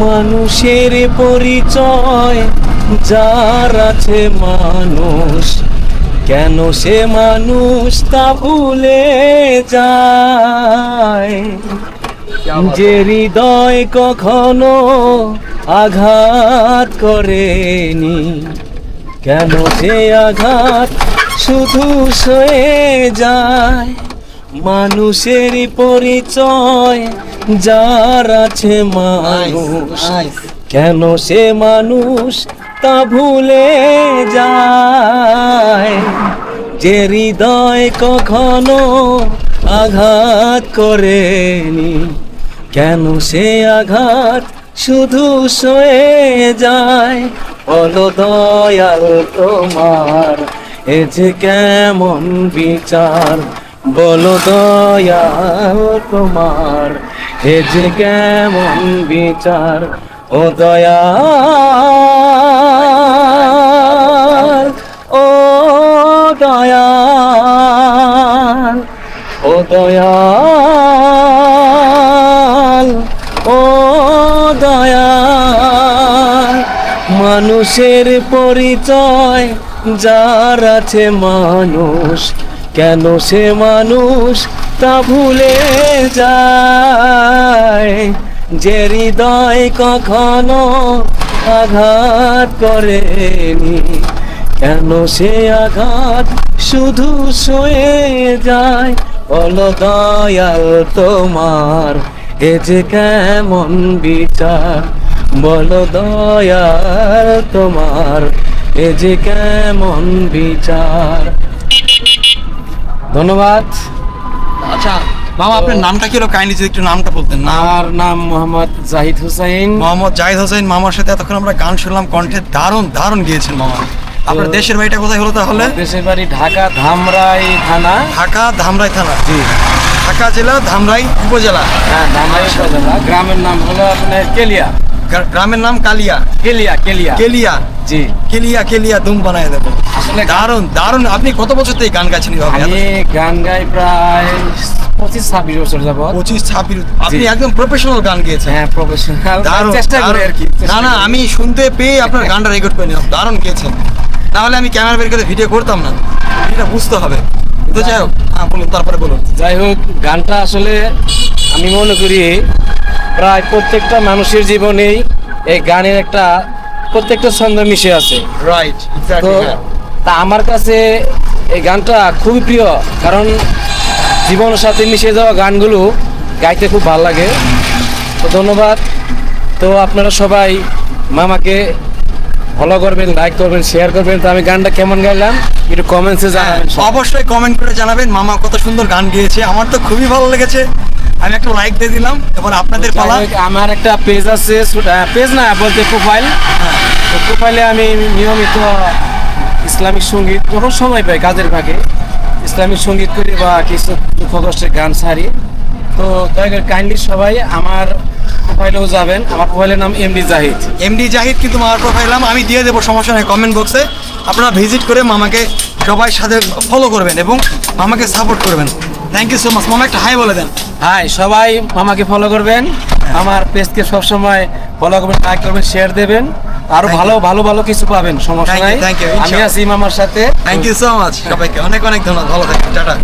মানুষের পরিচয় যার আছে মানুষ, কেন সে মানুষ তা ভুলে যায়। যে হৃদয় কখনো আঘাত করেনি, কেন সে আঘাত শুধু সয়ে যায়। মানুষের পরিচয় যার আছে মানুষ, কেন সে মানুষ তা ভুলে যায়। যে হৃদয় কখনো আঘাত করেনি, কেন সে আঘাত শুধু সয়ে যায়। বলো দয়াল তোমার এ যে কেমন বিচার, বলো দয়াল তোমার এ যে কেমন বিচার। ও দয়াল, ও দয়াল, ও দয়াল, ও দয়াল। মানুষের পরিচয় যার আছে মানুষ, কেন সে মানুষ তা ভুলে যায়। যে হৃদয় কখনো আঘাত করেনি, কেন সে আঘাত শুধু সয়ে যায়। বলো দয়াল তোমার এ যে কেমন বিচার, বলো দয়াল তোমার এ যে কেমন বিচার। ধন্যবাদ। আচ্ছা মামা, আপনার নামটা কি হলো? কাইন্ডলি যদি একটু নামটা বলতেন। আমার নাম মোহাম্মদ জাহিদ হোসেন। মোহাম্মদ জাহিদ হোসেন। মামার সাথে এতক্ষণ আমরা গান শুনলাম, কণ্ঠে দারুণ দারুণ গিয়েছেন মামা। আপনার দেশের বাড়িটা কোথায় হলো তাহলে? দেশের বাড়ি ঢাকা ধামরাই থানা। ঢাকা ধামরাই থানা। জি। ঢাকা জেলা ধামরাই উপজেলা। হ্যাঁ, ধামরাই উপজেলা। গ্রামের নাম হলো আপনার কেলিয়া। গ্রামের নাম কালিয়া। কেলিয়া, কেলিয়া, কেলিয়া। জি। কেলিয়া, কেলিয়া দুম বানায় দেবো। আসলে দারুণ দারুণ। আপনি কত বছর থেকে গান গাইছেন এভাবে? আমি গান গাই প্রায় 25-26 বছর যাবত। 25-26। আপনি একদম প্রফেশনাল গান গেয়েছেন। হ্যাঁ, প্রফেশনাল। দারুণ, চেষ্টা করি আর কি। না না, আমি শুনতে পেয়ে আপনার গানটা রেকর্ড করে নিলাম। দারুণ গেয়েছেন, নাহলে আমি ক্যামেরা বের করে ভিডিও করতাম না। এটা বুঝতে হবে তো। যাই হোক, হ্যাঁ বলুন, তারপরে বলুন। যাই হোক, গানটা আসলে আমি মনে করি প্রায় প্রত্যেকটা মানুষের জীবনেই এই গানের একটা প্রত্যেকটা ছন্দ মিশে আছে। রাইট, তো তা আমার কাছে এই গানটা খুবই প্রিয়, কারণ জীবনের সাথে মিশে যাওয়া গানগুলো গাইতে খুব ভালো লাগে। তো ধন্যবাদ। তো আপনারা সবাই মামাকে ফলো করবেন, লাইক করবেন, শেয়ার করবেন। তো আমি গানটা কেমন গাইলাম একটু কমেন্টসে জানাবেন। অবশ্যই কমেন্ট করে জানাবেন মামা কত সুন্দর গান গেয়েছে। আমার তো খুবই ভালো লেগেছে, আমি একটা লাইক দিয়ে দিলাম। এবার আপনাদের পালা। আমার একটা পেজ আছে, পেজ না বলতে প্রোফাইল। তো প্রোফাইলে আমি নিয়মিত ইসলামিক সঙ্গীত, যখন সময় পাই কাজের ফাঁকে ইসলামিক সঙ্গীত করি বা কিছু দুঃখ কষ্টের গান ছাড়ি। তো দয়া করে কাইন্ডলি সবাই আমার প্রোফাইলেও যাবেন। আমার প্রোফাইলের নাম এমডি জাহিদ। এমডি জাহিদ কিন্তু মামার প্রোফাইল নাম আমি দিয়ে দেবো, সমস্যা নেই। কমেন্ট বক্সে আপনারা ভিজিট করে মামাকে সবাই সাথে ফলো করবেন এবং মামাকে সাপোর্ট করবেন। Thank you so much. মামা একটা হাই বলে দেন। হাই, সবাই মামাকে ফলো করবেন, আমার পেজকে সবসময় ফলো করবেন, লাইক করবেন, শেয়ার দেবেন। আরো ভালো ভালো ভালো কিছু পাবেন, সমস্যা নাই। আমি আছি মামার সাথে। Thank you so much. সবাইকে অনেক অনেক ধন্যবাদ। ভালো থাকবেন। টাটা।